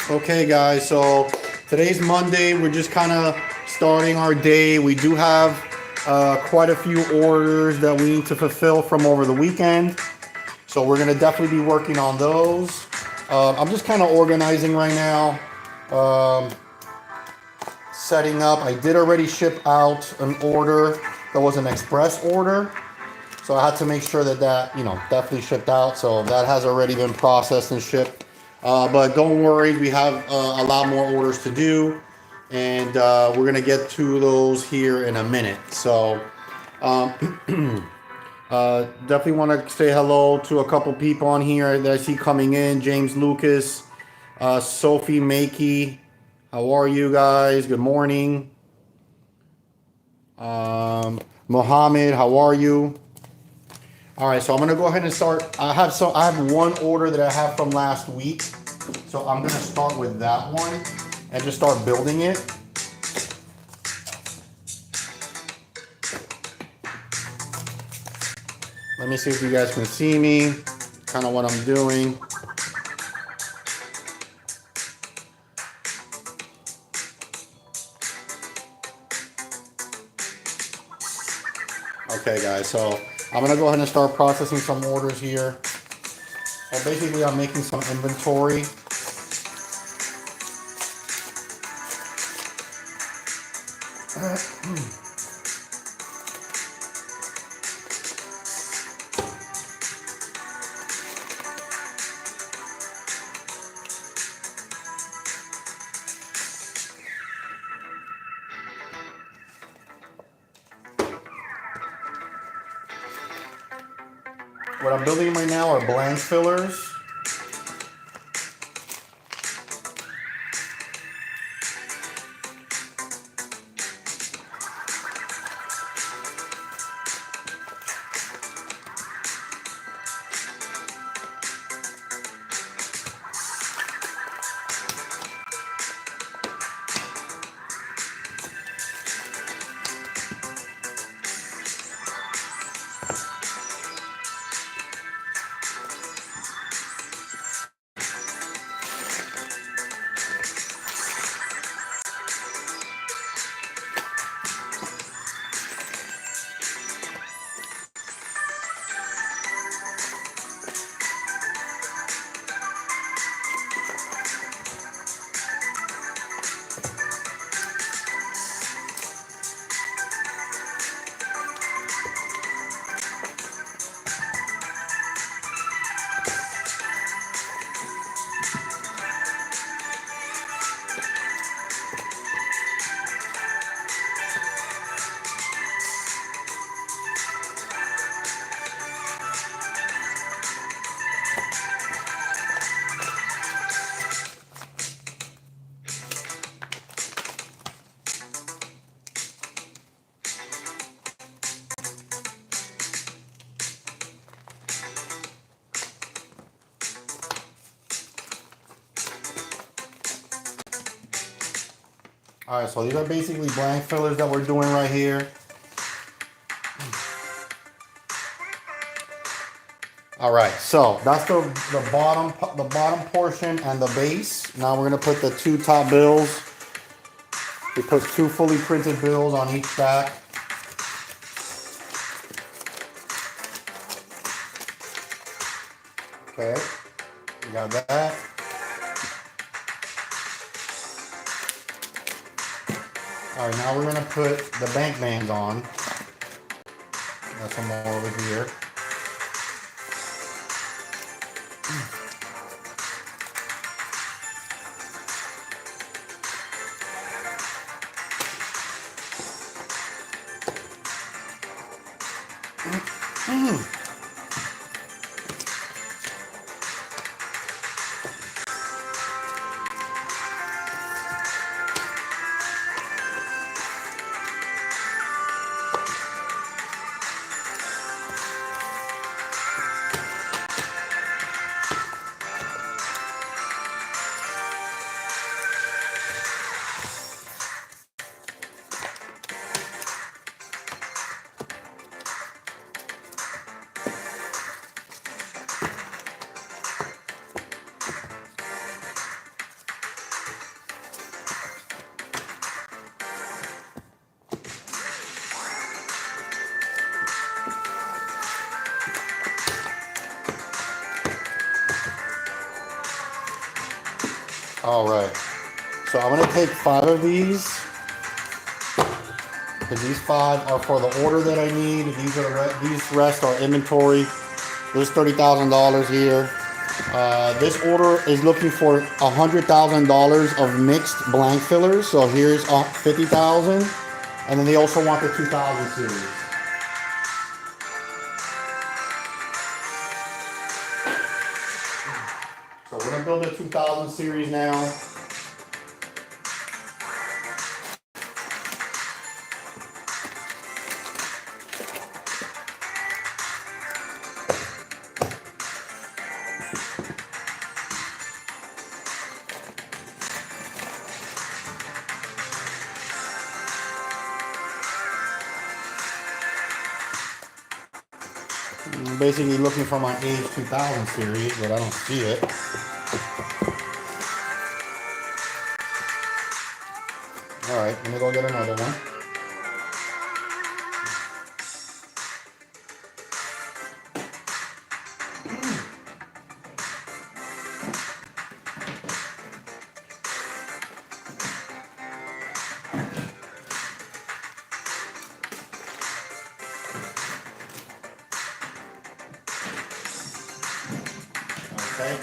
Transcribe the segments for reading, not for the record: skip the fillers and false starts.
Okay, guys, so today's Monday. We're just kind of starting our day. We do have quite a few orders that we need to fulfill from over the weekend. So we're going to definitely be working on those. I'm just kind of organizing right now, um, setting up. I did already ship out an order that was an express order. So I had to make sure that definitely shipped out. So that has already been processed and shipped. But don't worry, we have a lot more orders to do, and we're gonna get to those here in a minute. So definitely want to say hello to a couple people on here that I see coming in. James Lucas, Sophie Makey, how are you guys? Good morning. Mohammed, how are you? All right, so I'm gonna go ahead and start. I have one order that I have from last week, so I'm gonna start with that one and just start building it. Let me see if you guys can see me, kind of what I'm doing. Okay, guys, so I'm gonna go ahead and start processing some orders here. So basically, I'm making some inventory. What I'm building right now are blank fillers. All right, so these are basically blank fillers that we're doing right here. All right, so that's the bottom portion and the base. Now we're gonna put the two top bills. We put two fully printed bills on each back. Okay, we got that. All right, now we're gonna put the bank bands on. Got some more over here. All right. So I'm gonna take 5 of these because these 5 are for the order that I need. These rest are inventory. There's $30,000 here. This order is looking for $100,000 of mixed blank fillers. So here's 50,000, and then they also want the 2000 series. So we're gonna build a 2000 series now. I'm basically looking for my age 2000 series, but I don't see it. All right, let me go get another one. Okay.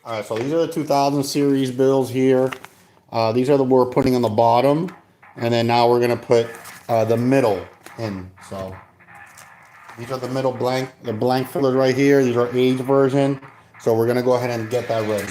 All right, so these are the 2000 series bills here. These are the we're putting on the bottom, and then now we're gonna put the middle in. So these are the middle the blank fillers right here. These are age version. So we're gonna go ahead and get that ready.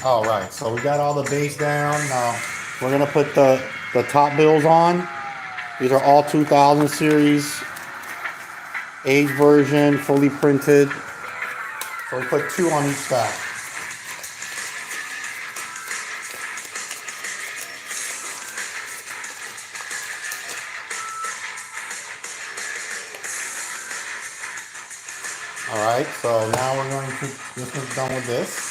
All right, so we got all the base down. Now we're gonna put the top bills on. These are all 2000 series, age version, fully printed. So we put 2 on each stack. All right, so now we're going to, this one's done with this.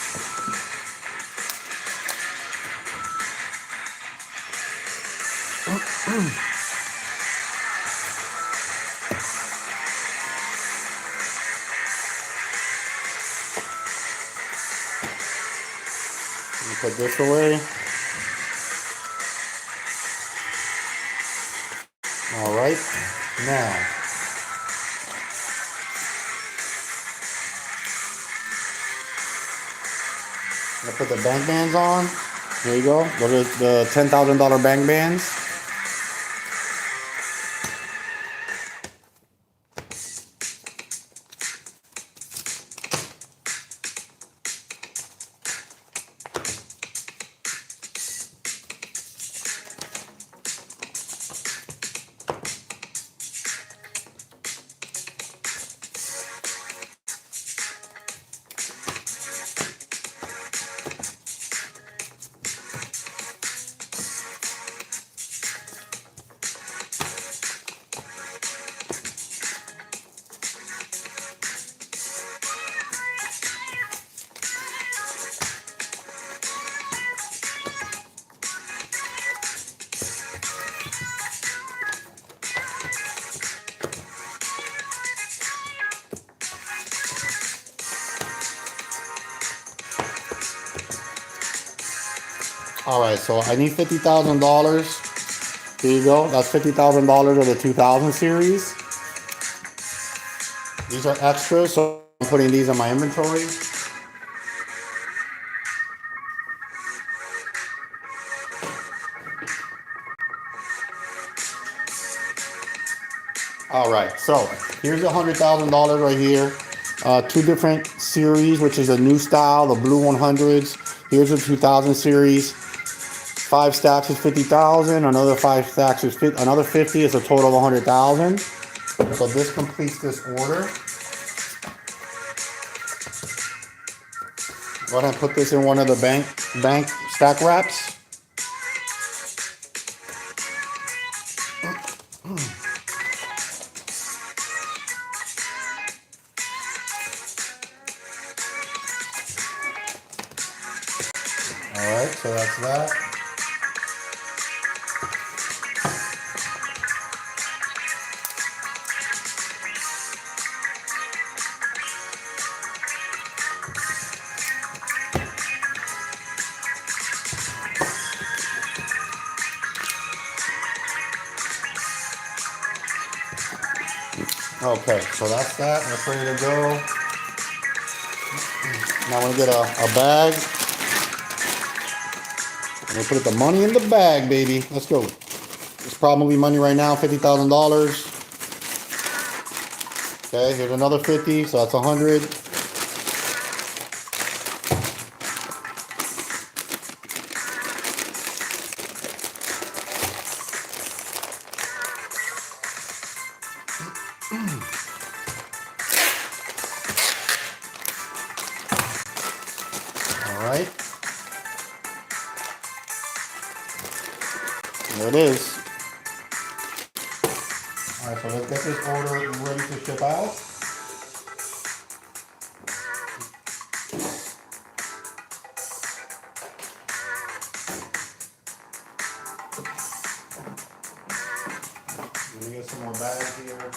Put this away. All right, now I'm gonna put the bank bands on. There you go. Those are the $10,000 bank bands. All right, so I need $50,000. Here you go. That's $50,000 of the 2000 series. These are extras, so I'm putting these in my inventory. All right, so here's $100,000 right here. Two different series, which is a new style, the blue 100s. Here's the 2000 series. 5 stacks is 50,000. Another 5 stacks is another 50. It's a total of 100,000. So this completes this order. Go ahead and put this in one of the bank stack wraps. All right, so that's that. Okay, so that's that. That's ready to go. Now I'm gonna get a bag. I'm gonna put the money in the bag, baby. Let's go. It's probably money right now, $50,000. Okay, here's another 50, so that's 100. All right. There it is. All right, so let's get this order ready to ship out. Let me get some more bags here.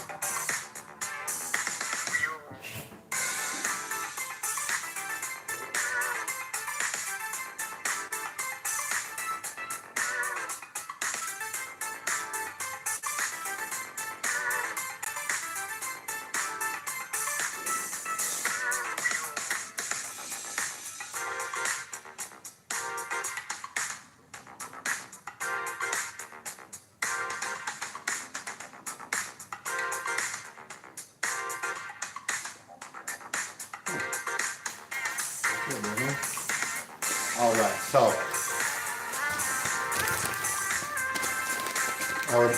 All right, so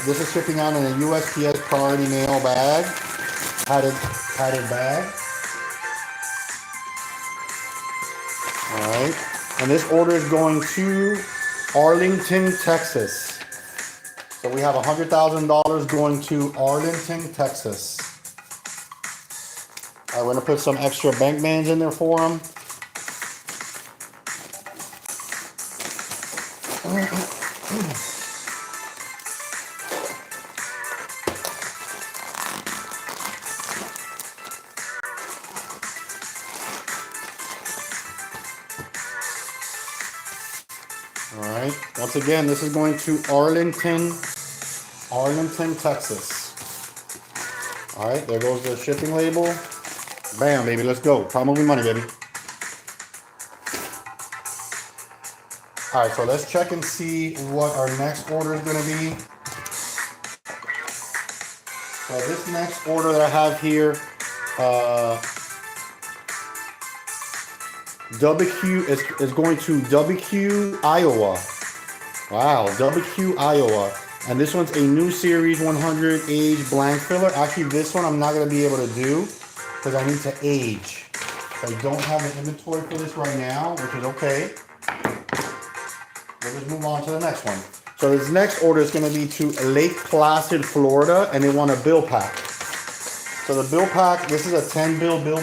this is shipping out in a USPS priority mail bag, padded bag. All right, and this order is going to Arlington, Texas. So we have $100,000 going to Arlington, Texas. All right, we're gonna put some extra bank bands in there for them. All right, once again, this is going to Arlington, Texas. All right, there goes the shipping label. Bam, baby, let's go. Probably money, baby. All right, so let's check and see what our next order is gonna be. So this next order that I have here, WQ is going to WQ, Iowa. Wow, WQ, Iowa. And this one's a new series 100 age blank filler. Actually, this one I'm not gonna be able to do because I need to age. I don't have an inventory for this right now, which is okay. We'll just move on to the next one. So this next order is gonna be to Lake Placid, Florida, and they want a bill pack. So the bill pack, this is a 10 bills bill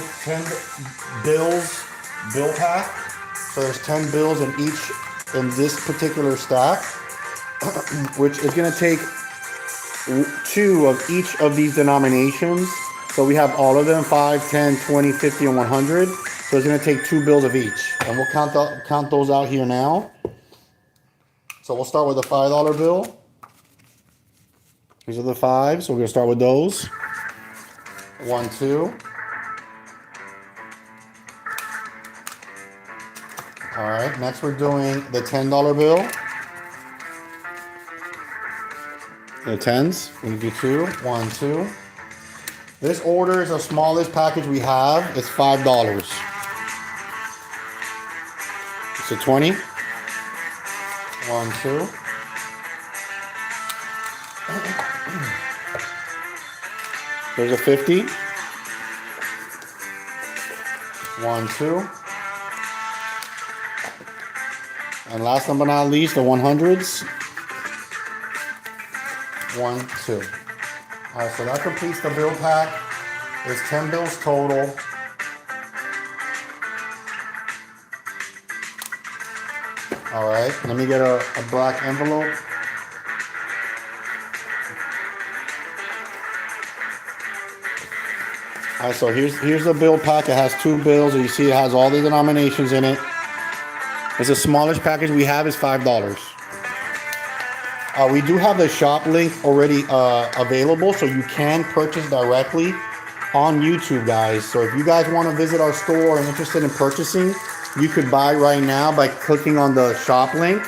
pack. So there's 10 bills in this particular stack, which is gonna take 2 of each of these denominations. So we have all of them, 5, 10, 20, 50, and 100. So it's gonna take 2 bills of each. And we'll count those out here now. So we'll start with the $5 bill. These are the 5, so we're gonna start with those. 1, 2. All right, next we're doing the $10 bill. The 10s, we're gonna do 2. 1, 2. This order is the smallest package we have. It's $5. It's a 20. 1, 2. There's a 50. 1, 2. And last but not least, the 100s. 1, 2. All right, so that completes the bill pack. There's 10 bills total. All right, let me get a black envelope. All right, so here's the bill pack. It has 2 bills, and you see it has all the denominations in it. It's the smallest package we have is $5. We do have the shop link already available, so you can purchase directly on YouTube, guys. So if you guys want to visit our store and interested in purchasing, you could buy right now by clicking on the shop link.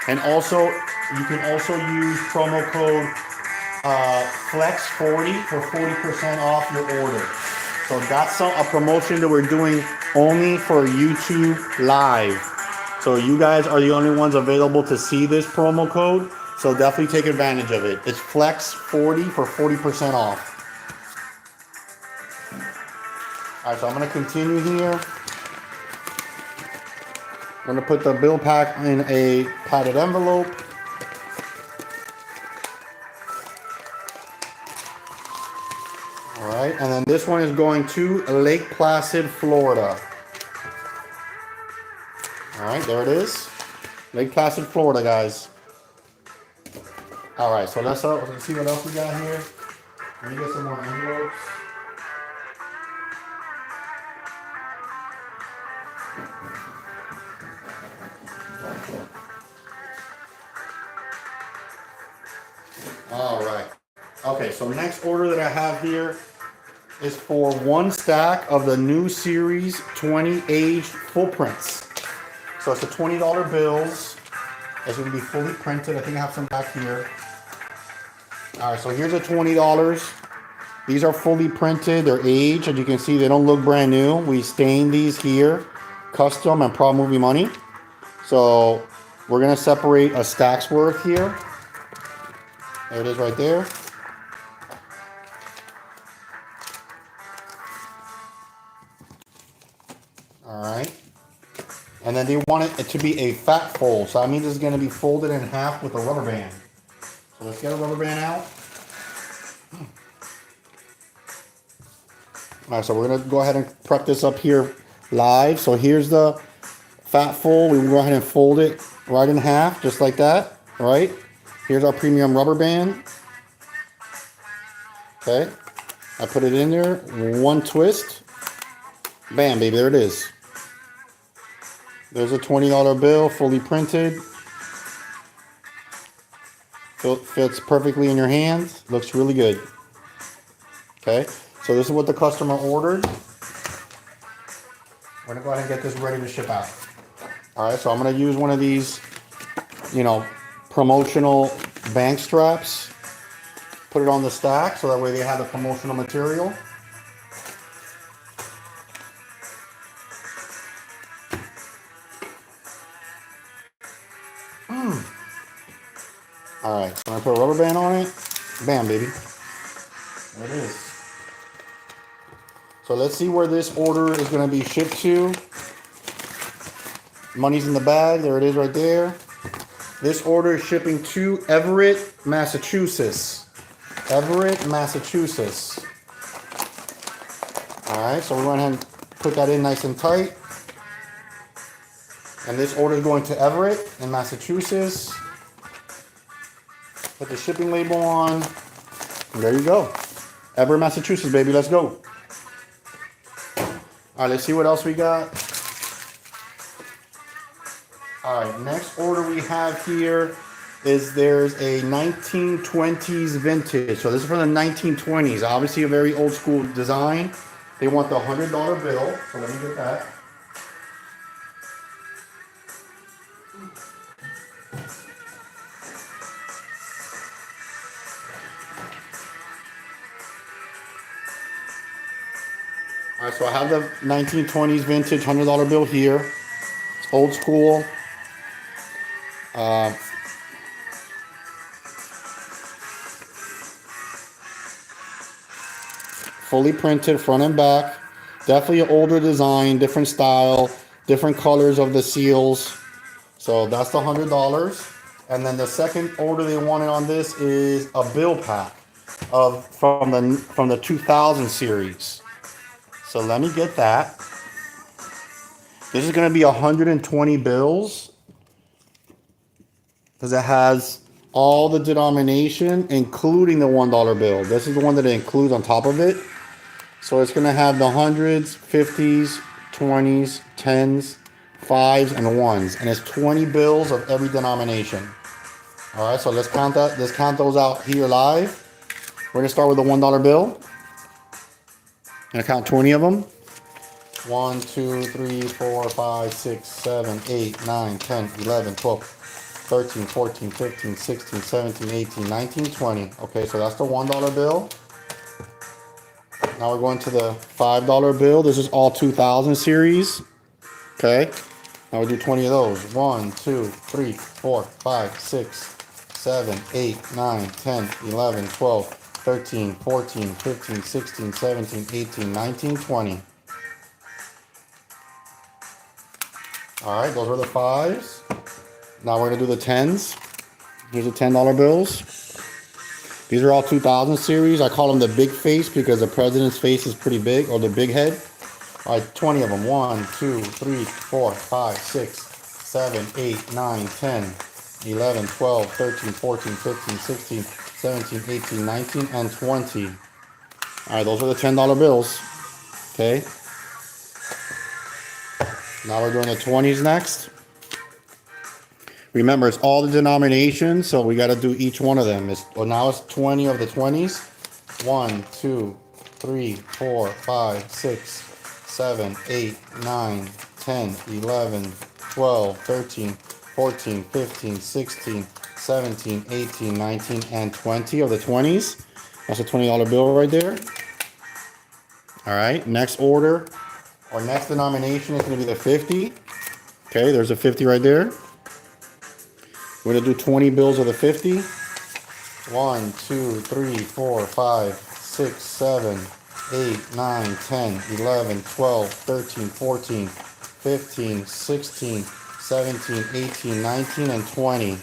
And also, you can also use promo code FLEX40 for 40% off your order. So that's a promotion that we're doing only for YouTube Live. So you guys are the only ones available to see this promo code. So definitely take advantage of it. It's FLEX40 for 40% off. All right, so I'm going to continue here. I'm going to put the bill pack in a padded envelope. All right, and then this one is going to Lake Placid, Florida. All right, there it is. Lake Placid, Florida, guys. All right, so let's see what else we got here. Let me get some more envelopes. All right. Okay, so next order that I have here is for 1 stack of the new series 20 aged full prints. So it's the $20 bills. It's going to be fully printed. I think I have some back here. All right, so here's the $20. These are fully printed. They're aged. As you can see, they don't look brand new. We stain these here, custom and Proud Movie money. So we're going to separate a stack's worth here. There it is right there. All right. And then they want it to be a fat fold. So that means it's going to be folded in half with a rubber band. So let's get a rubber band out. All right, so we're going to go ahead and prep this up here live. So here's the fat fold. We will go ahead and fold it right in half, just like that. All right. Here's our premium rubber band. Okay. I put it in there. 1 twist. Bam, baby. There it is. There's a $20 bill, fully printed. Fits perfectly in your hands. Looks really good. Okay, so this is what the customer ordered. We're gonna go ahead and get this ready to ship out. All right, so I'm gonna use one of these, promotional bank straps. Put it on the stack so that way they have the promotional material. All right, so I'm gonna put a rubber band on it. Bam, baby. There it is. So let's see where this order is gonna be shipped to. Money's in the bag. There it is right there. This order is shipping to Everett, Massachusetts. Everett, Massachusetts. All right, so we're going to go ahead and put that in nice and tight. And this order is going to Everett in Massachusetts. Put the shipping label on. And there you go. Everett, Massachusetts, baby. Let's go. All right, let's see what else we got. All right, next order we have here is there's a 1920s vintage. So this is from the 1920s. Obviously a very old school design. They want the $100 bill. So let me get that. All right, so I have the 1920s vintage $100 bill here. It's old school. Uh, Fully printed front and back. Definitely an older design, different style, different colors of the seals. So that's the $100. And then the second order they wanted on this is a bill pack of from the 2000 series. So let me get that. This is going to be 120 bills because it has all the denomination, including the $1 bill. This is the one that it includes on top of it. So it's going to have the hundreds, 50s, 20s, 10s, 5s, and 1s. And it's 20 bills of every denomination. All right, so let's count that. Let's count those out here live. We're going to start with the $1 bill. I'm going to count 20 of them. 1, 2, 3, 4, 5, 6, 7, 8, 9, 10, 11, 12, 13, 14, 15, 16, 17, 18, 19, 20. Okay, so that's the $1 bill. Now we're going to the $5 bill. This is all 2000 series. Okay. Now we do 20 of those. 1, 2, 3, 4, 5, 6, 7, 8, 9, 10, 11, 12, 13, 14, 15, 16, 17, 18, 19, 20. All right, those are the 5s. Now we're going to do the 10s. Here's the $10 bills. These are all 2000 series. I call them the big face because the president's face is pretty big, or the big head. All right, 20 of them. 1, 2, 3, 4, 5, 6, 7, 8, 9, 10, 11, 12, 13, 14, 15, 16, 17, 18, 19, and 20. All right, those are the $10 bills. Okay. Now we're doing the 20s next. Remember, it's all the denominations, so we got to do each one of them. Now it's 20 of the 20s. 1, 2, 3, 4, 5, 6, 7, 8, 9, 10, 11, 12, 13, 14, 15, 16, 17, 18, 19, and 20 of the 20s. That's a $20 bill right there. All right, next order, or next denomination is going to be the 50. Okay, there's a 50 right there. We're going to do 20 bills of the 50. 1, 2, 3, 4, 5, 6, 7, 8, 9, 10, 11, 12, 13, 14, 15, 16, 17, 18, 19, and 20.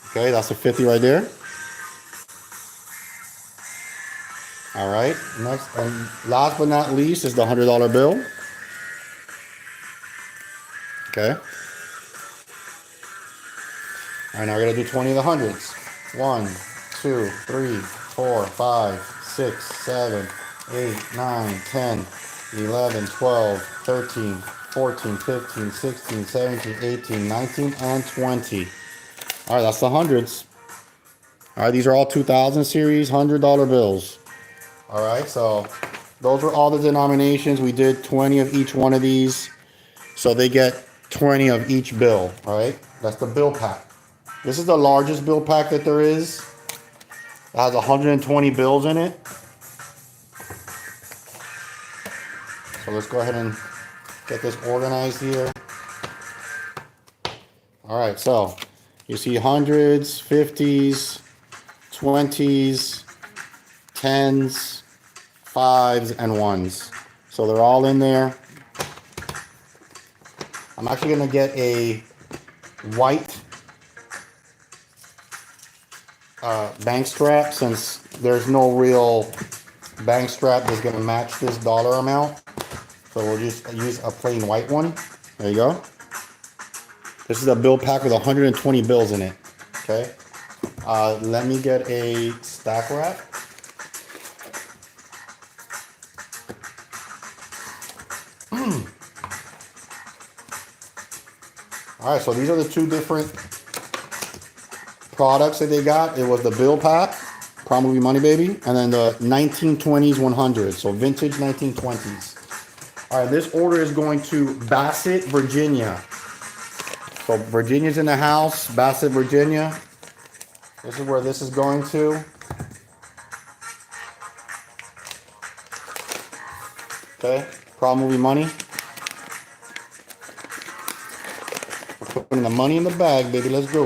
Okay, that's a 50 right there. All right, next and last but not least is the $100 bill. Okay. All right, now we're going to do 20 of the hundreds. 1, 2, 3, 4, 5, 6, 7, 8, 9, 10, 11, 12, 13, 14, 15, 16, 17, 18, 19, and 20. All right, that's the hundreds. All right, these are all 2000 series $100 bills. All right, so those were all the denominations. We did 20 of each one of these. So they get 20 of each bill, all right? That's the bill pack. This is the largest bill pack that there is. It has 120 bills in it. So let's go ahead and get this organized here. All right, so you see hundreds, 50s, 20s, 10s, 5s, and 1s. So they're all in there. I'm actually going to get a white bank strap, since there's no real bank strap that's going to match this dollar amount. So we'll just use a plain white one. There you go. This is a bill pack with 120 bills in it. Okay. Let me get a stack wrap. All right, so these are the two different products that they got. It was the Bill Pack, Prime Movie Money Baby, and then the 1920s 100, so vintage 1920s. All right, this order is going to Bassett, Virginia. So Virginia's in the house, Bassett, Virginia. This is where this is going to. Okay, Prime Movie Money. We're putting the money in the bag, baby. Let's go.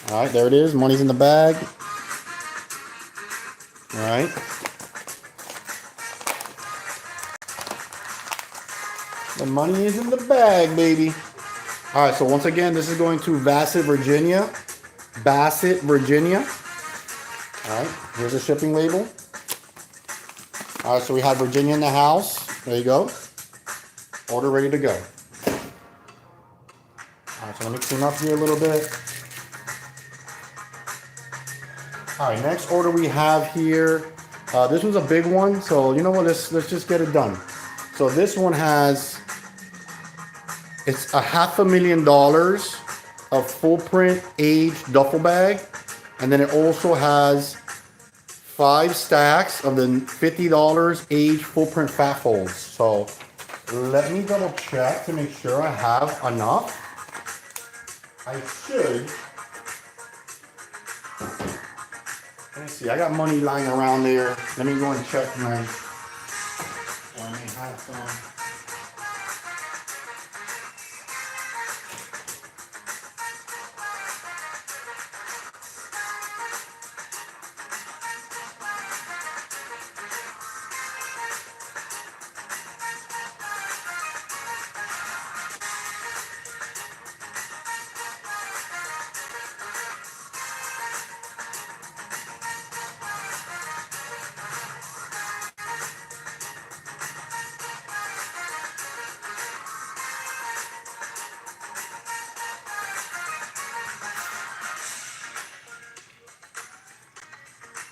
All right, there it is. Money's in the bag. All right. The money is in the bag, baby. All right, so once again, this is going to Bassett, Virginia. Bassett, Virginia. All right, here's the shipping label. All right, so we have Virginia in the house. There you go. Order ready to go. All right, so let me clean up here a little bit. All right, next order we have here. This was a big one, so you know what? Let's just get it done. So this one has, it's $500,000 of full print aged duffel bag, and then it also has 5 stacks of the $50 aged full print fat folds. So let me double check to make sure I have enough. I should. Let me see. I got money lying around there. Let me go and check my. I may have some.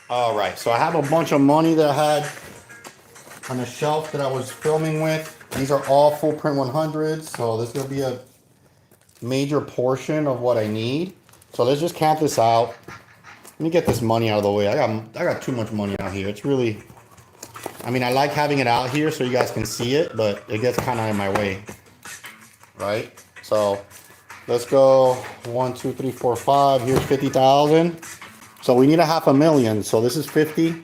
All right, so I have a bunch of money that I had on the shelf that I was filming with. These are all full print 100s, so this is gonna be a major portion of what I need. So let's just count this out. Let me get this money out of the way. I got too much money out here. It's really, I mean, I like having it out here so you guys can see it, but it gets kind of in my way, right? So let's go 1, 2, 3, 4, 5. Here's 50,000. So we need $500,000. So this is 50,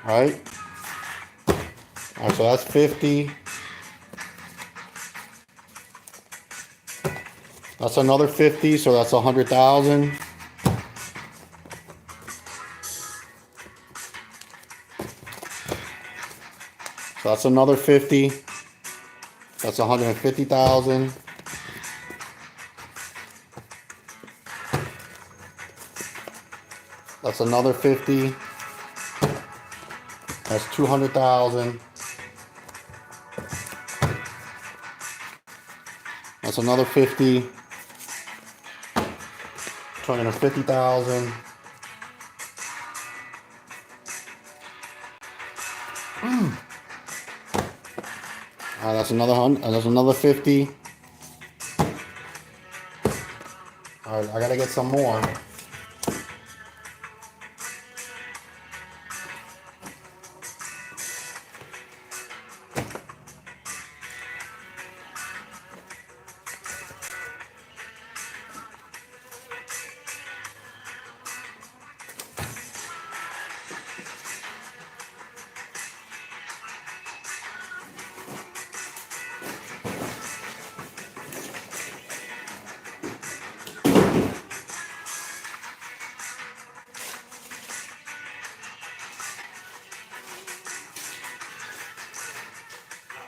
right? All right, so that's 50. That's another 50, so that's 100,000. So that's another 50. That's 150,000. That's another 50. That's 200,000. That's another 50. 250,000. That's another 100. That's another 50. All right, I gotta get some more.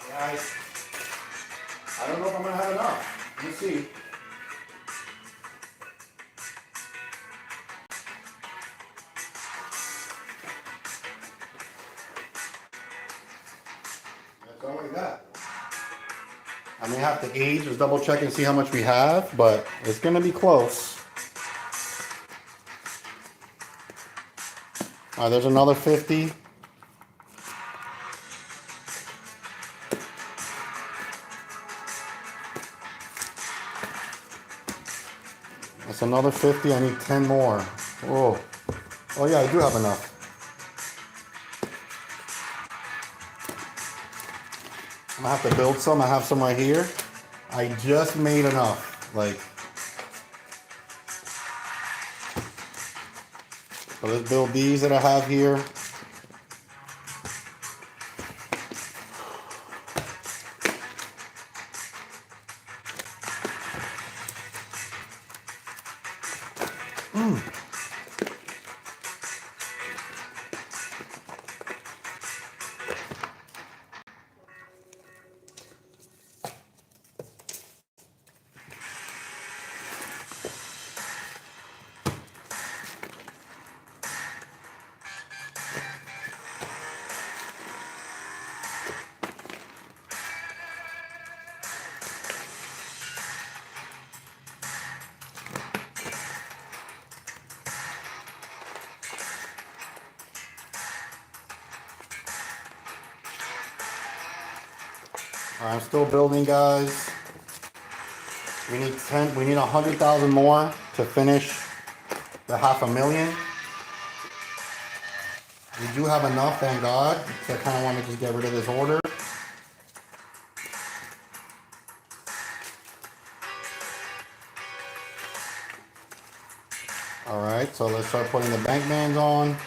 Guys, I don't know if I'm gonna have enough. Let me see. That's all we got. I may have to age, just double check and see how much we have, but it's gonna be close. All right, there's another 50. That's another 50. I need 10 more. Oh, oh yeah, I do have enough. I'm gonna have to build some. I have some right here. I just made enough. Like, so let's build these that I have here. I'm still building, guys. We need 10. We need 100,000 more to finish the 500,000. We do have enough, thank God. So I kind of want to just get rid of this order. All right, so let's start putting the bank bands on.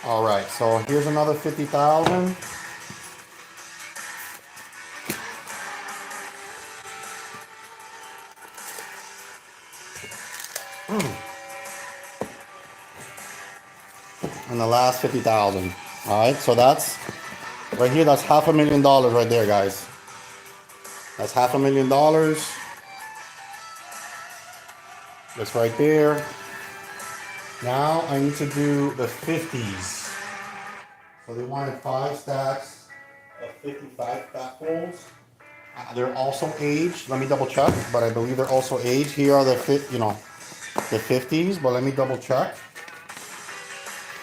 All right, so here's another 50,000. And the last 50,000. All right, so that's right here. That's $500,000 right there, guys. That's $500,000. That's right there. Now I need to do the 50s. So they wanted 5 stacks of 55 fat folds. They're also aged. Let me double check, but I believe they're also aged. Here are the the 50s, but let me double check.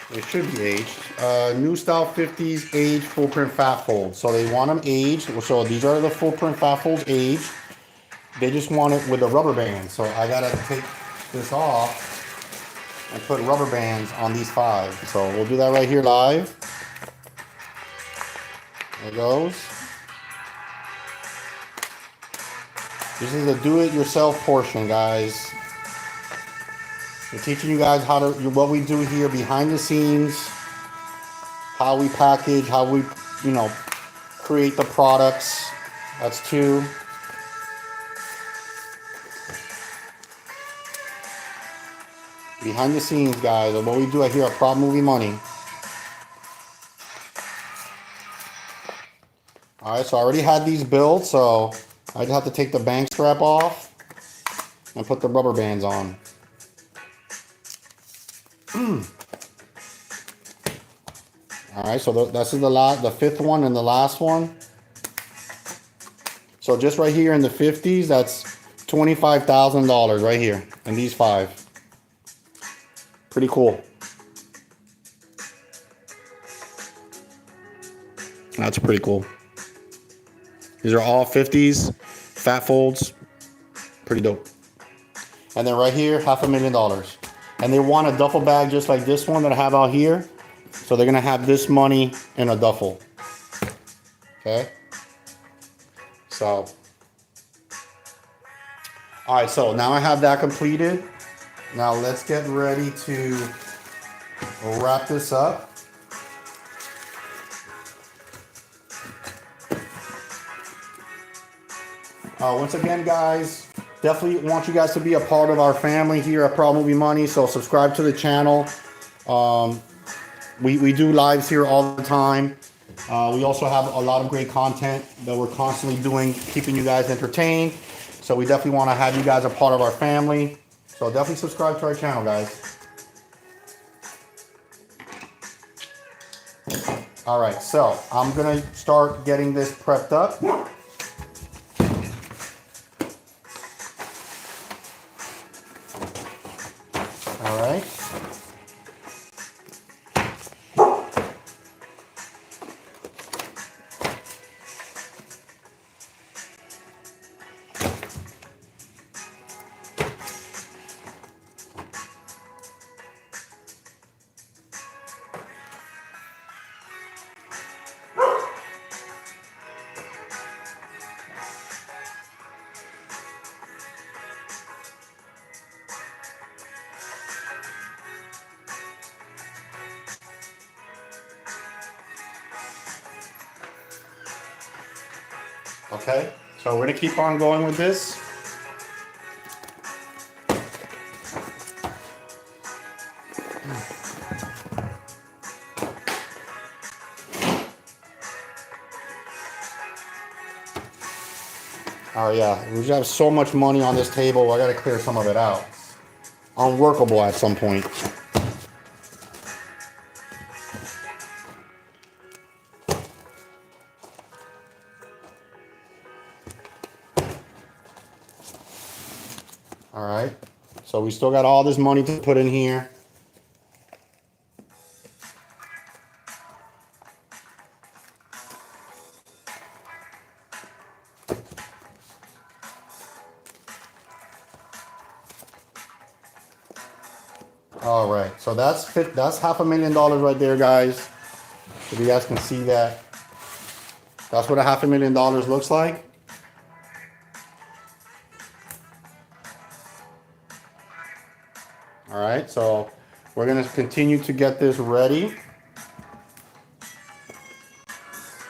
They should be aged. New style 50s aged full print fat folds. So they want them aged. So these are the full print fat folds aged. They just want it with a rubber band. So I gotta take this off and put rubber bands on these 5. So we'll do that right here live. There it goes. This is the do-it-yourself portion, guys. We're teaching you guys how to what we do here behind the scenes, how we package, how we, create the products. That's 2. Behind the scenes, guys, of what we do here at Prop Movie Money. All right, so I already had these built, so I just have to take the bank strap off and put the rubber bands on. All right, so this is the 5th one and the last one. So just right here in the 50s, that's $25,000 right here in these 5. Pretty cool. That's pretty cool. These are all 50s, fat folds. Pretty dope. And then right here, $500,000. And they want a duffel bag just like this one that I have out here. So they're gonna have this money in a duffel. Okay. So, all right. So now I have that completed. Now let's get ready to wrap this up. Once again, guys, definitely want you guys to be a part of our family here at Proud Movie Money. So subscribe to the channel. We do lives here all the time. We also have a lot of great content that we're constantly doing, keeping you guys entertained. So we definitely want to have you guys a part of our family. So definitely subscribe to our channel, guys. All right, so I'm gonna start getting this prepped up. All right. Okay, so we're gonna keep on going with this. Oh yeah, we just have so much money on this table, I gotta clear some of it out. Unworkable at some point. All right, so we still got all this money to put in here. All right, so that's $500,000 right there, guys. If you guys can see that, that's what $500,000 looks like. All right, so we're gonna continue to get this ready.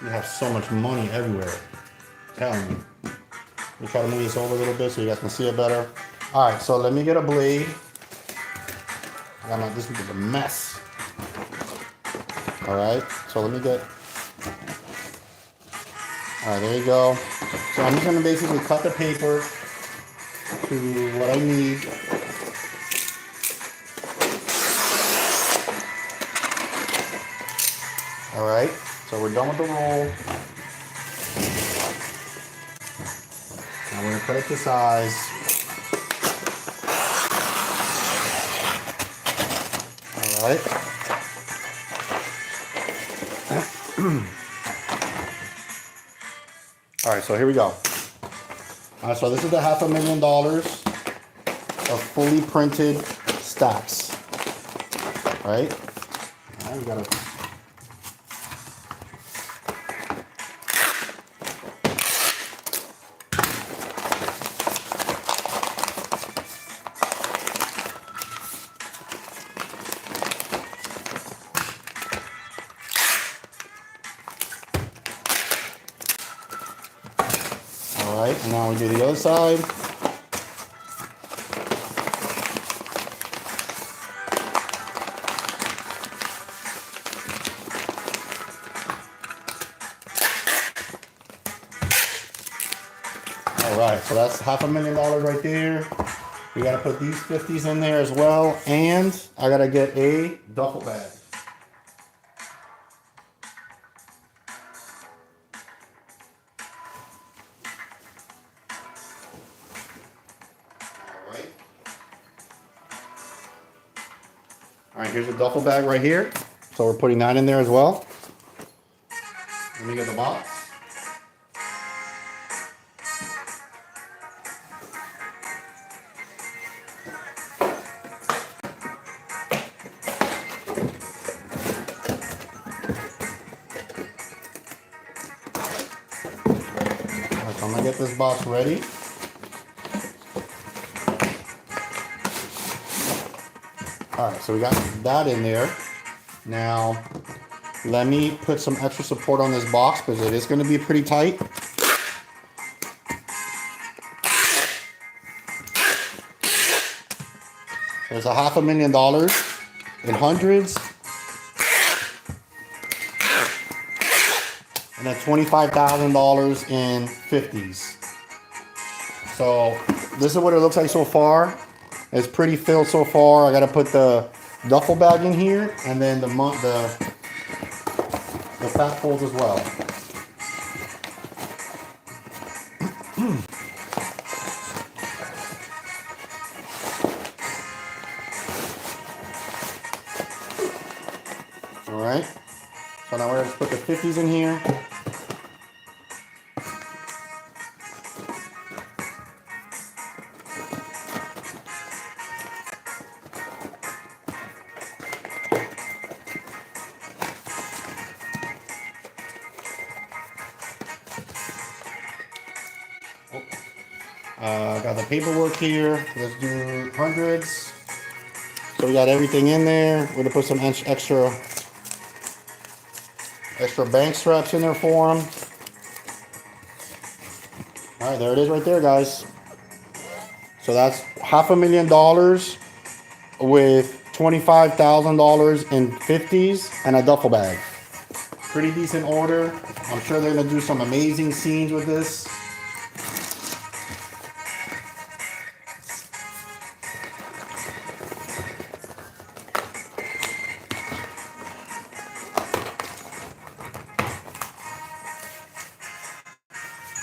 We have so much money everywhere. I'm telling you. Let me try to move this over a little bit so you guys can see it better. All right, so let me get a blade. This is a mess. All right, so let me get. All right, there you go. So I'm just gonna basically cut the paper to what I need. All right, so we're done with the roll. Now we're gonna cut it to size. All right. All right, so here we go. All right, so this is the $500,000 of fully printed stacks. All right. All right, we gotta. All right, and now we do the other side. All right, so that's $500,000 right there. We gotta put these 50s in there as well, and I gotta get a duffel bag. All right, here's a duffel bag right here. So we're putting that in there as well. Let me get the box. All right, so I'm gonna get this box ready. All right, so we got that in there. Now, let me put some extra support on this box because it is going to be pretty tight. There's a $500,000 in hundreds, and then $25,000 in 50s. So this is what it looks like so far. It's pretty filled so far. I gotta put the duffel bag in here, and then the fat folds as well. All right. So now we're gonna put the 50s in here. Got the paperwork here. Let's do hundreds. So we got everything in there. We're gonna put some extra bank straps in there for them. All right, there it is right there, guys. So that's $500,000 with $25,000 in 50s and a duffel bag. Pretty decent order. I'm sure they're gonna do some amazing scenes with this.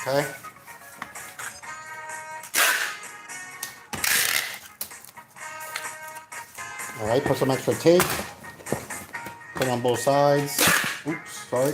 Okay. All right, put some extra tape. Put it on both sides. Oops, sorry.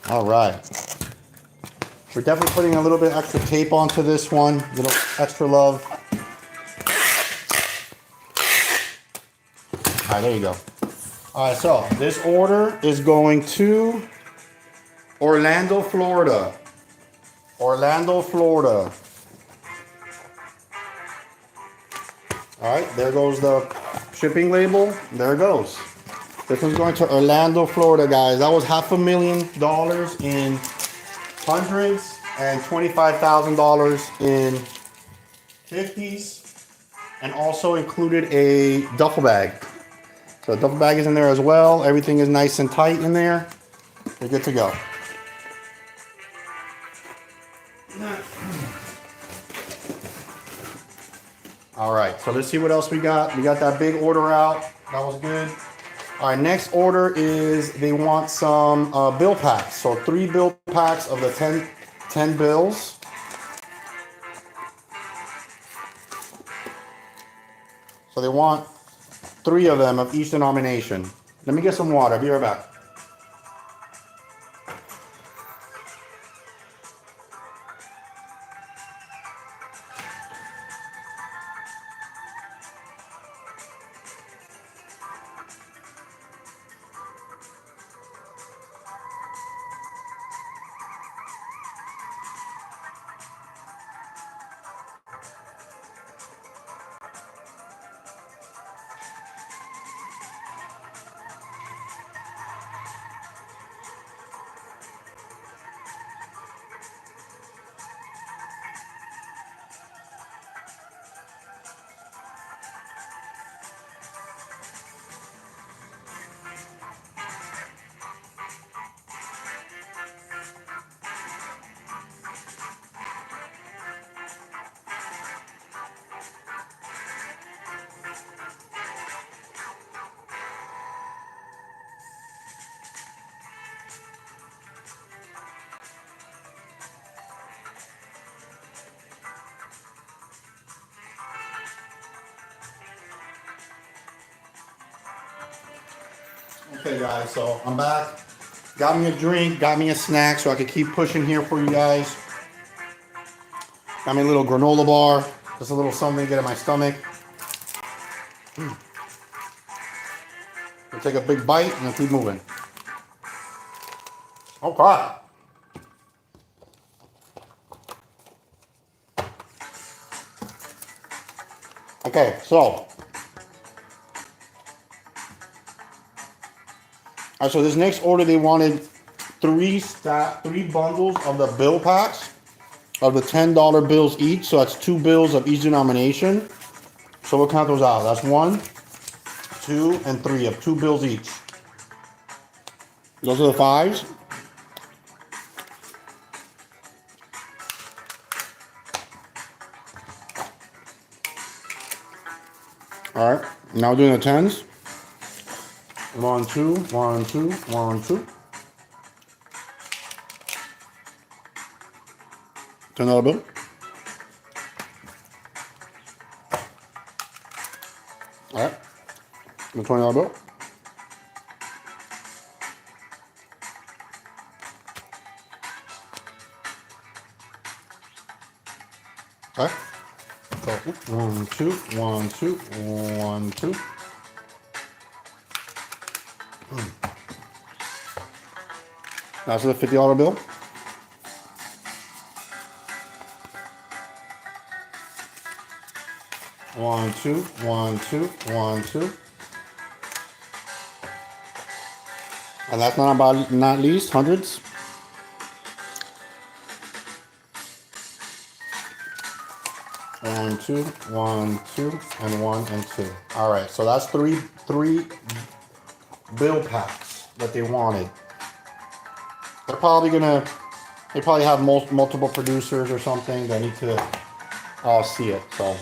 All right. We're definitely putting a little bit extra tape onto this one. A little extra love. All right, there you go. All right, so this order is going to Orlando, Florida. Orlando, Florida. All right, there goes the shipping label. There it goes. This one's going to Orlando, Florida, guys. That was $500,000 in hundreds and $25,000 in 50s, and also included a duffel bag. So the duffel bag is in there as well. Everything is nice and tight in there. We're good to go. All right, so let's see what else we got. We got that big order out. That was good. All right, next order is they want some bill packs. So 3 bill packs of the 10 bills. So they want 3 of them of each denomination. Let me get some water. I'll be right back. Okay, guys, so I'm back. Got me a drink, got me a snack so I could keep pushing here for you guys. Got me a little granola bar, just a little something to get in my stomach. I'll take a big bite and I'll keep moving. Okay. Okay, so. Alright, so this next order they wanted three bundles of the bill packs of the $10 bills each. So that's 2 bills of each denomination. So we'll count those out. That's 1, 2, and 3 of 2 bills each. Those are the 5s. Alright, now we're doing the 10s. 1, 2, 1, 2, 1, 2. $10 bill. Alright. The $20 bill. Okay. So 1, 2, 1, 2, 1, 2. That's the $50 bill. One, two, 1, 2, 1, 2. And that's not least, hundreds. One, two, 1, 2, and 1 and 2. All right, so that's three bill packs that they wanted. They probably have multiple producers or something that need to all see it. So.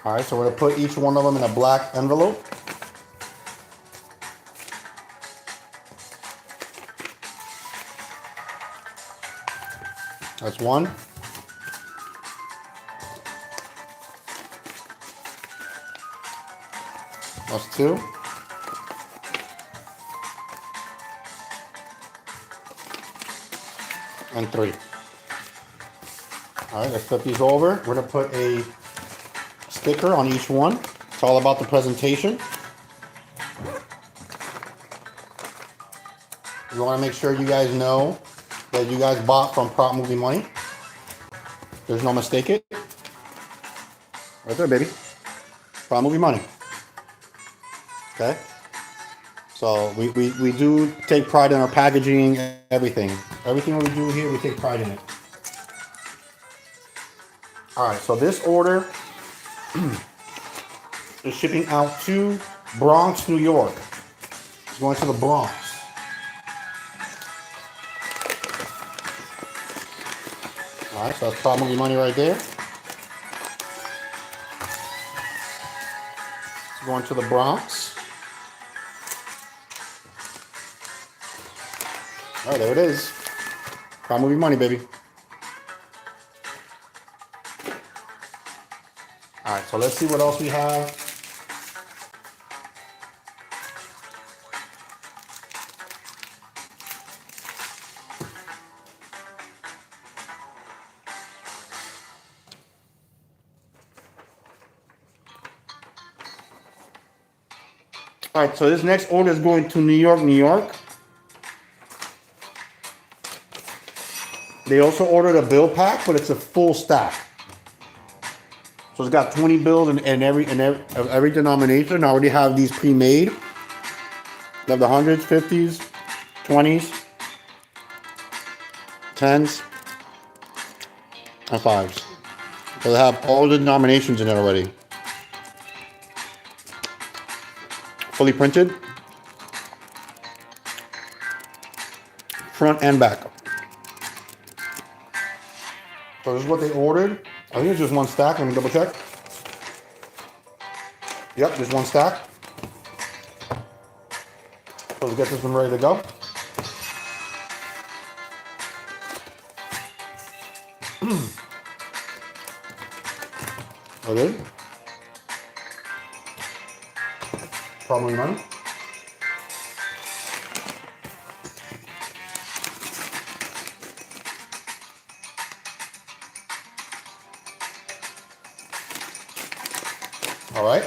All right, so we're gonna put each one of them in a black envelope. That's 1. That's 2. And 3. All right, let's flip these over. We're gonna put a sticker on each one. It's all about the presentation. You want to make sure you guys know that you guys bought from Prop Movie Money. There's no mistake it. Right there, baby. Prop Movie Money. Okay? So we do take pride in our packaging, everything. Everything we do here, we take pride in it. Alright, so this order is shipping out to Bronx, New York. It's going to the Bronx. Alright, so that's Prop Movie Money right there. It's going to the Bronx. Alright, there it is. Prop Movie Money, baby. Alright, so let's see what else we have. Alright, so this next order is going to New York, New York. They also ordered a bill pack, but it's a full stack. So it's got 20 bills in every denomination. I already have these pre-made. They have the hundreds, 50s, 20s, 10s, and 5s. So they have all the denominations in it already. Fully printed. Front and back. So this is what they ordered. I think it's just one stack. Let me double check. Yep, just one stack. So let's get this one ready to go. Oh, good. Probably none. All right.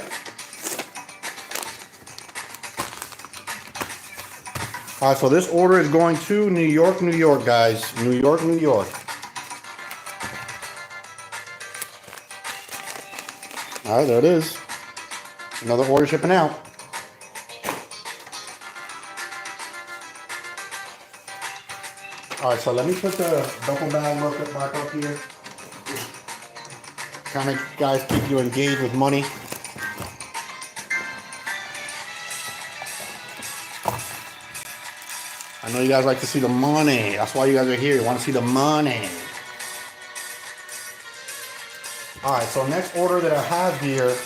All right, so this order is going to New York, New York, guys. New York, New York. All right, there it is. Another order shipping out. All right, so let me put the duffel bag look back up here. Kind of, guys, keep you engaged with money. I know you guys like to see the money. That's why you guys are here. You want to see the money. All right, so next order that I have here,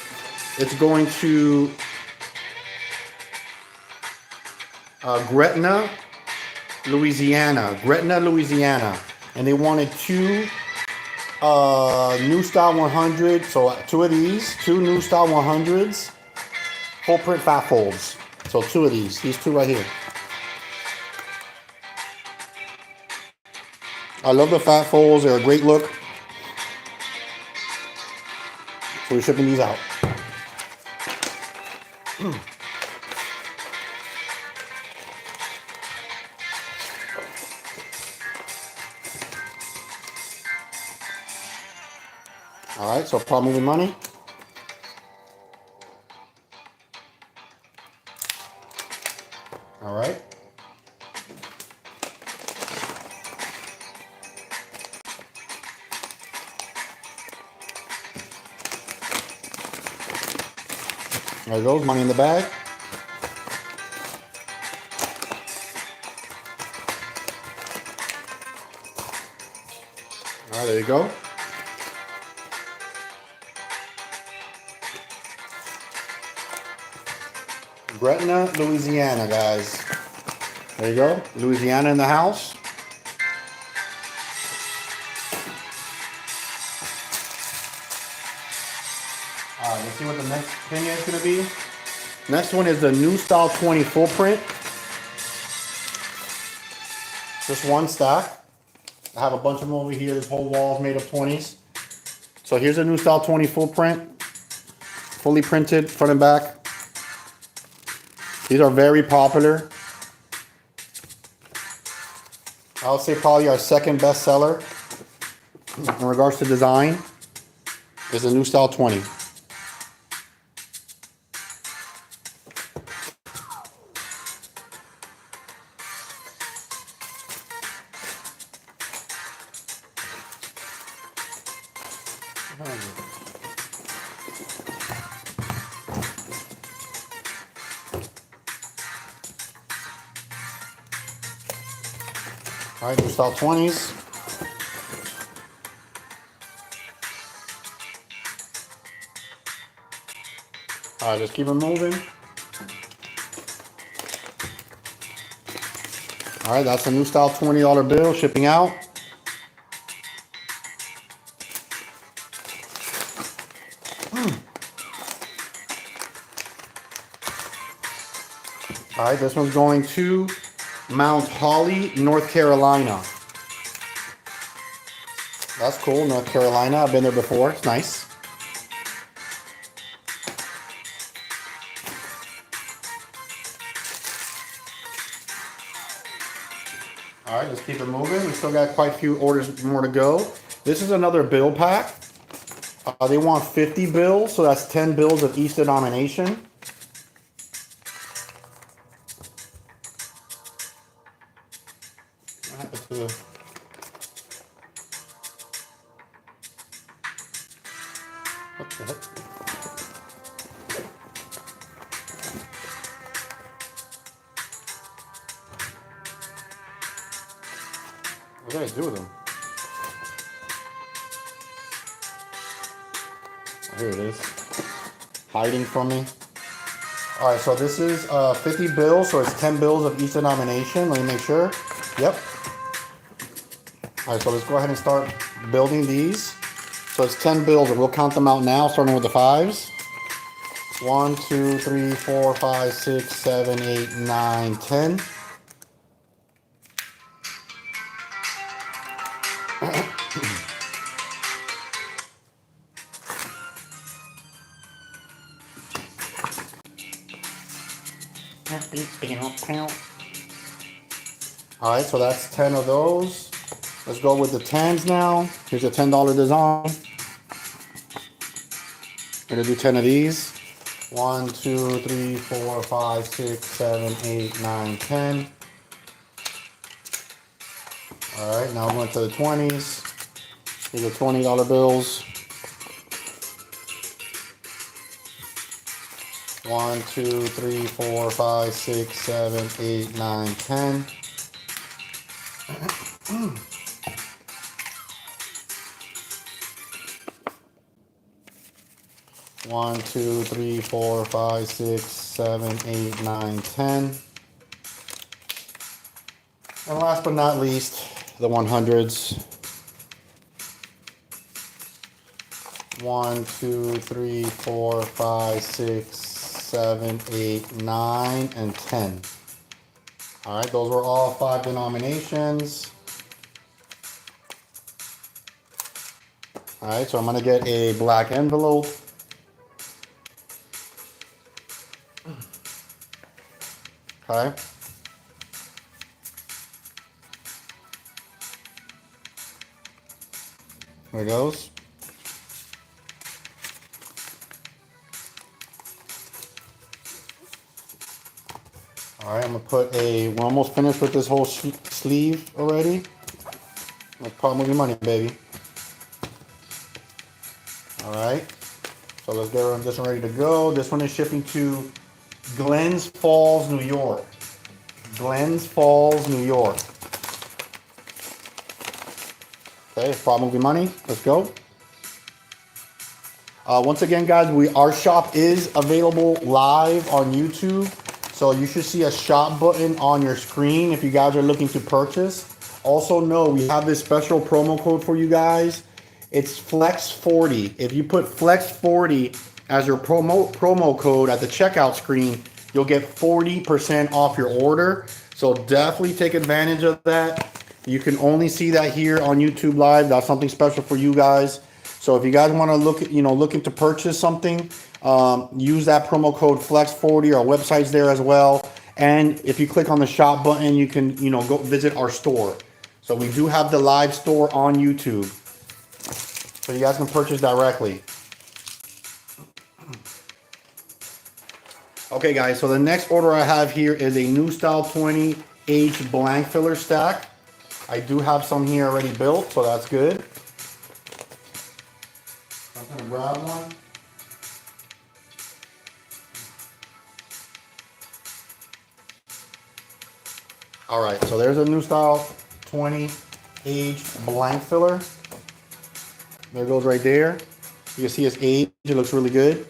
it's going to Gretna, Louisiana. Gretna, Louisiana. And they wanted two new style 100. So two of these, two new style 100s, full print fat folds. So two of these two right here. I love the fat folds. They're a great look. So we're shipping these out. All right, so problem moving money. All right. There it goes, money in the bag. All right, there you go. Gretna, Louisiana, guys. There you go. Louisiana in the house. All right, let's see what the next thing is going to be. Next one is the New Style 20 full print. Just one stack. I have a bunch of them over here. This whole wall is made of 20s. So here's a New Style 20 full print. Fully printed, front and back. These are very popular. I would say probably our second best seller in regards to design is the New Style 20. All right, New Style 20s. All right, just keep it moving. All right, that's a New Style $20 bill shipping out. All right, this one's going to Mount Holly, North Carolina. That's cool, North Carolina. I've been there before. It's nice. All right, let's keep it moving. We still got quite a few orders more to go. This is another bill pack. They want 50 bills, so that's 10 bills of each denomination. What happened to the... What the heck? What did I do with them? Here it is. Hiding from me. All right, so this is 50 bills, so it's 10 bills of each denomination. Let me make sure. Yep. All right, so let's go ahead and start building these. So it's 10 bills, and we'll count them out now, starting with the fives. 1, 2, 3, 4, 5, 6, 7, 8, 9, 10. All right, so that's 10 of those. Let's go with the 10s now. Here's a $10 design. We're gonna do 10 of these. 1, 2, 3, 4, 5, 6, 7, 8, 9, 10. All right, now we're going to the 20s. Here's the $20 bills. 1, 2, 3, 4, 5, 6, 7, 8, 9, 10. One, two, three, four, five, 6, 7, 8, 9, 10. And last but not least, the 100s. 1, 2, 3, 4, 5, 6, 7, 8, 9, and 10. All right, those were all 5 denominations. All right, so I'm gonna get a black envelope. Okay. There it goes. All right, I'm gonna put we're almost finished with this whole sleeve already. No problem with your money, baby. All right, so let's get this one ready to go. This one is shipping to Glens Falls, New York. Glens Falls, New York. Okay, problem with your money. Let's go. Once again, guys, our shop is available live on YouTube. So you should see a shop button on your screen if you guys are looking to purchase. Also know we have this special promo code for you guys. It's FLEX40. If you put FLEX40 as your promo code at the checkout screen, you'll get 40% off your order. So definitely take advantage of that. You can only see that here on YouTube Live. That's something special for you guys. So if you guys want to looking to purchase something, use that promo code FLEX40. Our website's there as well. And if you click on the shop button, you can, go visit our store. So we do have the live store on YouTube. So you guys can purchase directly. Okay, guys, so the next order I have here is a New Style 20H blank filler stack. I do have some here already built, so that's good. I'm gonna grab one. All right, so there's a New Style 20H blank filler. There it goes right there. You can see its age, it looks really good.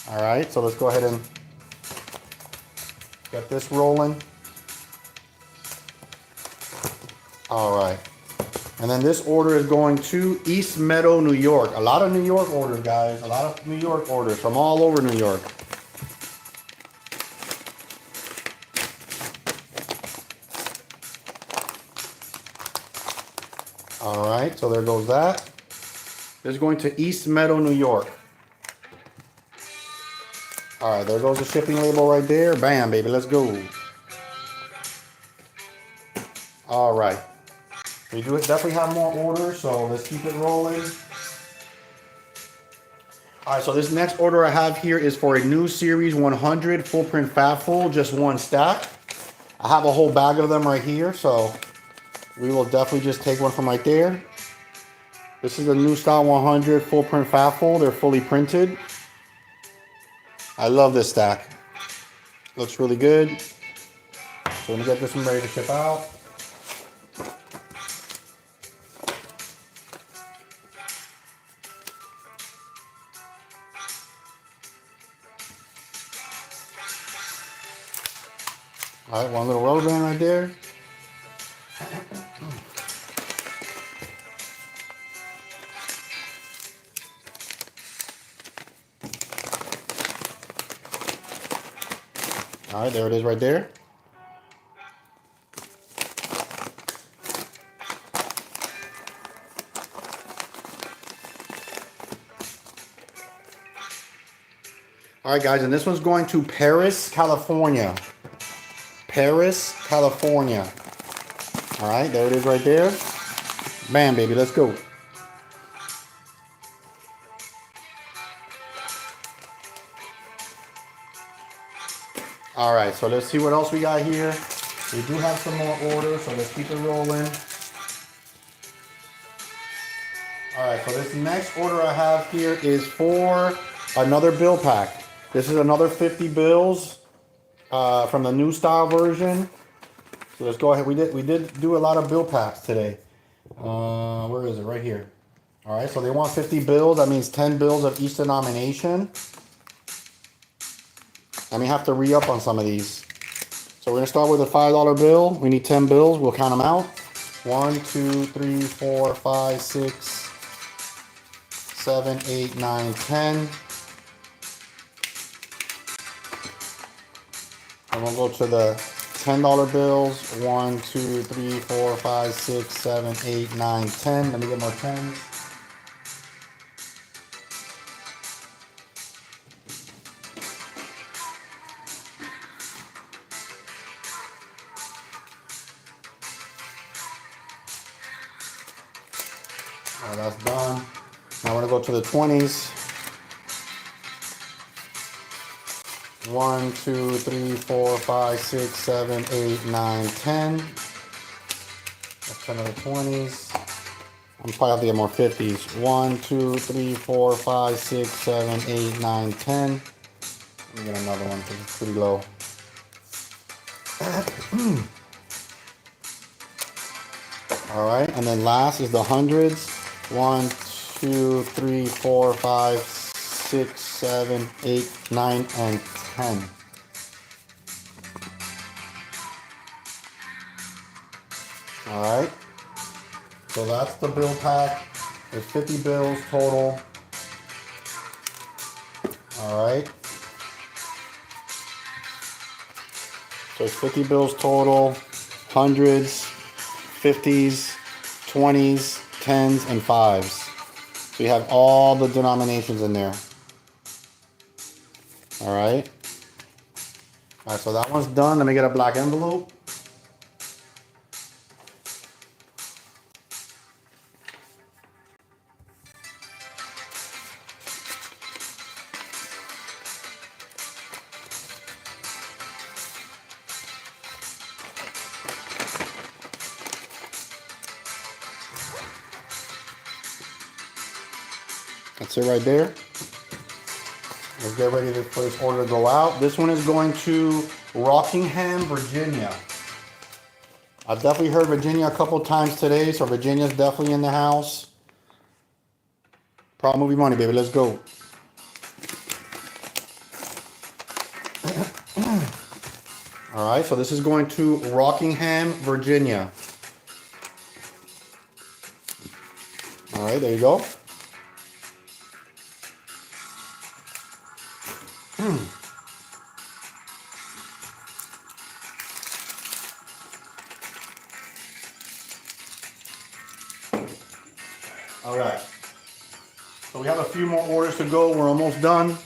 All right, so let's go ahead and get this rolling. All right, and then this order is going to East Meadow, New York. A lot of New York orders, guys. A lot of New York orders from all over New York. All right, so there goes that. This is going to East Meadow, New York. All right, there goes the shipping label right there. Bam, baby, let's go. All right. We do definitely have more orders, so let's keep it rolling. All right, so this next order I have here is for a new Series 100 full print fat full, just one stack. I have a whole bag of them right here, so we will definitely just take one from right there. This is a New Style 100 full print fat full. They're fully printed. I love this stack. Looks really good. So I'm gonna get this one ready to ship out. All right, one little rubber band right there. All right, there it is right there. All right, guys, and this one's going to Paris, California. Paris, California. All right, there it is right there. Bam, baby, let's go. All right, so let's see what else we got here. We do have some more orders, so let's keep it rolling. All right, so this next order I have here is for another bill pack. This is another 50 bills from the new style version. So let's go ahead. We did do a lot of bill packs today. Where is it? Right here. All right, so they want 50 bills. That means 10 bills of each denomination. I may have to re-up on some of these. So we're gonna start with a $5 bill. We need 10 bills. We'll count them out. 1, 2, 3, 4, 5, 6, 7, 8, 9, 10. And we'll go to the $10 bills. 1, 2, 3, 4, 5, 6, 7, 8, 9, 10. Let me get more 10s. All right, that's done. Now we're gonna go to the 20s. 1, 2, 3, 4, 5, 6, 7, 8, 9, 10. That's 10 of the 20s. I'm probably have to get more 50s. 1, 2, 3, 4, 5, 6, 7, 8, 9, 10. Let me get another one because it's pretty low. All right, and then last is the hundreds. 1, 2, 3, 4, 5, 6, 7, 8, 9, and 10. All right. So that's the bill pack. There's 50 bills total. All right. So it's 50 bills total, hundreds, 50s, 20s, 10s, and 5s. So you have all the denominations in there. All right. All right, so that one's done. Let me get a black envelope. That's it right there. Let's get ready for this order to go out. This one is going to Rockingham, Virginia. I've definitely heard Virginia a couple times today, so Virginia's definitely in the house. Proud movie money, baby. Let's go. All right, so this is going to Rockingham, Virginia. All right, there you go. All right. So we have a few more orders to go. We're almost done.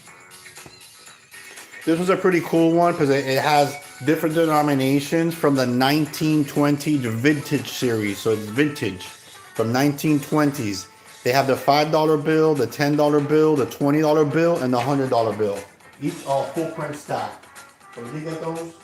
This was a pretty cool one because it has different denominations from the 1920 vintage series. So it's vintage from 1920s. They have the $5 bill, the $10 bill, the $20 bill, and the $100 bill. Each all full print stack. So did you get those?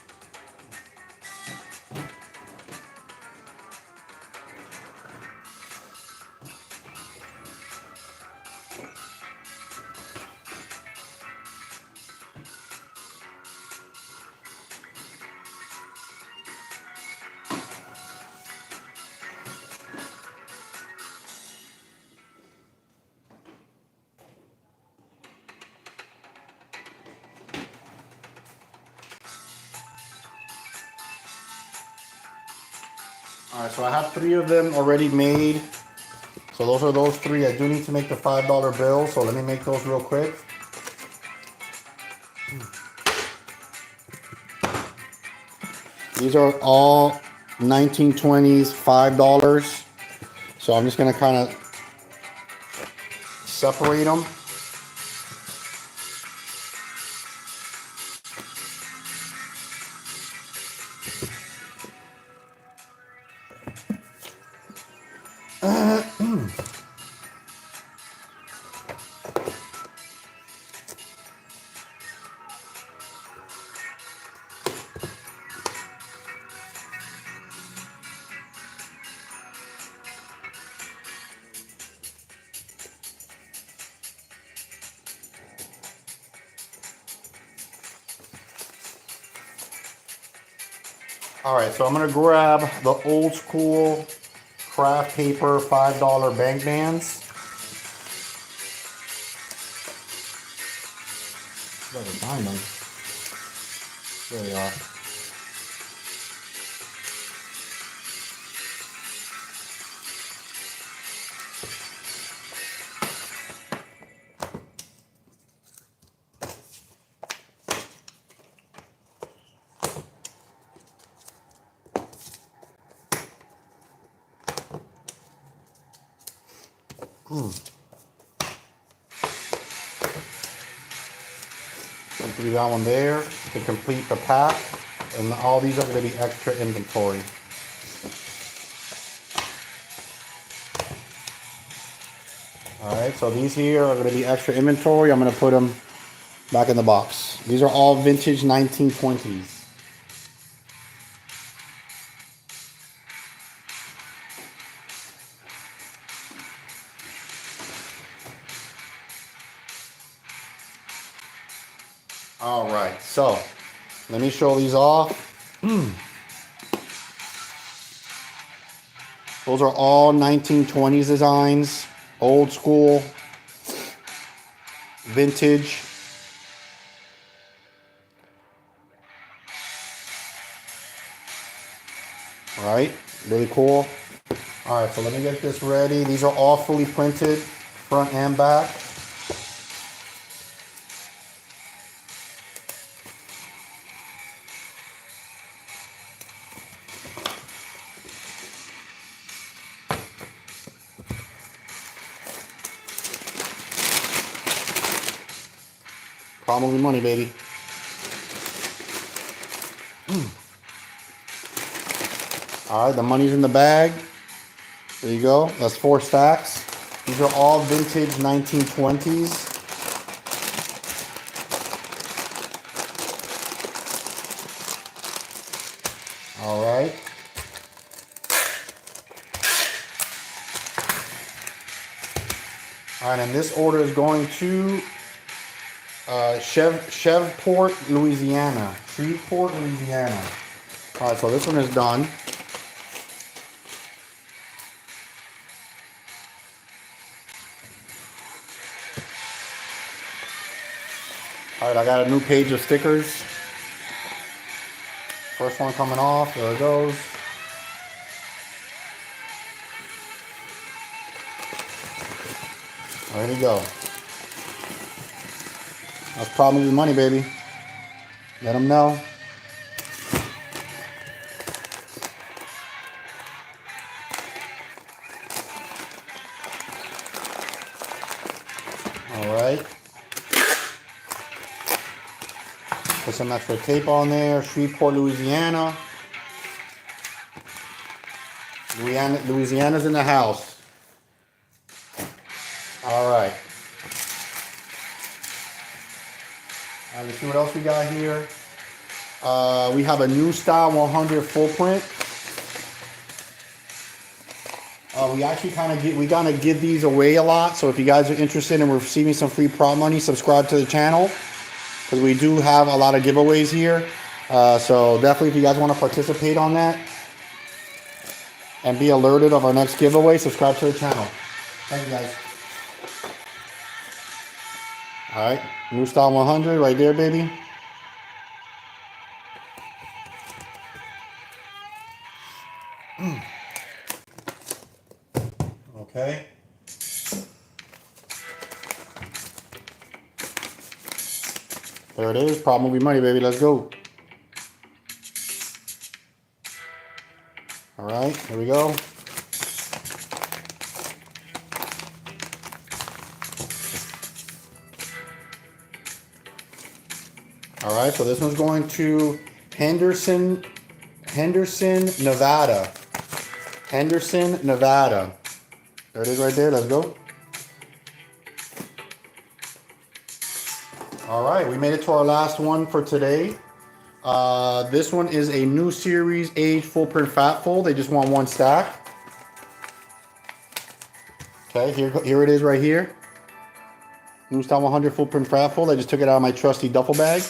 All right, so I have 3 of them already made. So those are those 3. I do need to make the $5 bill, so let me make those real quick. These are all 1920s, $5. So I'm just gonna kind of separate them. All right, so I'm gonna grab the old school craft paper $5 bank bands. Better find them. There they are. Simply that one there to complete the pack, and all these are going to be extra inventory. All right, so these here are going to be extra inventory. I'm going to put them back in the box. These are all vintage 1920s. All right, so let me show these off. Those are all 1920s designs, old school, vintage. All right, really cool. All right, so let me get this ready. These are all fully printed, front and back. Problem with money, baby. All right, the money's in the bag. There you go. That's 4 stacks. These are all vintage 1920s. All right. All right, and this order is going to Shreveport, Louisiana. Shreveport, Louisiana. All right, so this one is done. All right, I got a new page of stickers. First one coming off. There it goes. There you go. That's problem with money, baby. Let them know. All right. Put some extra tape on there. Shreveport, Louisiana. Louisiana's in the house. All right. All right, let's see what else we got here. We have a new style 100 full print. We actually kind of give these away a lot. So if you guys are interested in receiving some free prop money, subscribe to the channel, because we do have a lot of giveaways here. So definitely, if you guys want to participate on that and be alerted of our next giveaway, subscribe to the channel. Thank you, guys. All right, new style 100 right there, baby. Okay. There it is. Prop movie money, baby. Let's go. All right, here we go. All right, so this one's going to Henderson, Nevada. Henderson, Nevada. There it is right there. Let's go. All right, we made it to our last one for today. This one is a new series age full print fat fold. They just want one stack. Okay, here it is right here. New Style 100 full print fat fold. I just took it out of my trusty duffel bag.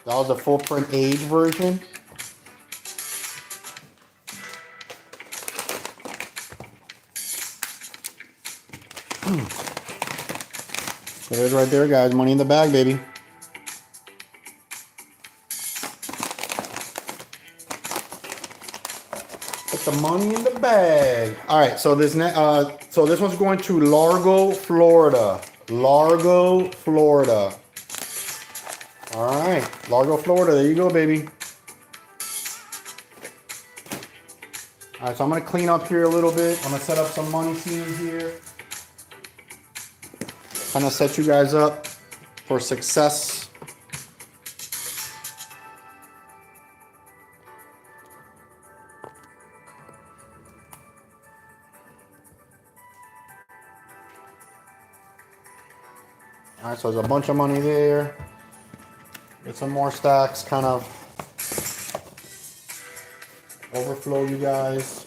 That was the full print age version. There it is right there, guys. Money in the bag, baby. Put the money in the bag. All right, so this one's going to Largo, Florida. Largo, Florida. All right, Largo, Florida. There you go, baby. All right, so I'm gonna clean up here a little bit. I'm gonna set up some money scenes here. Kind of set you guys up for success. All right, so there's a bunch of money there. Get some more stacks, kind of overflow you guys.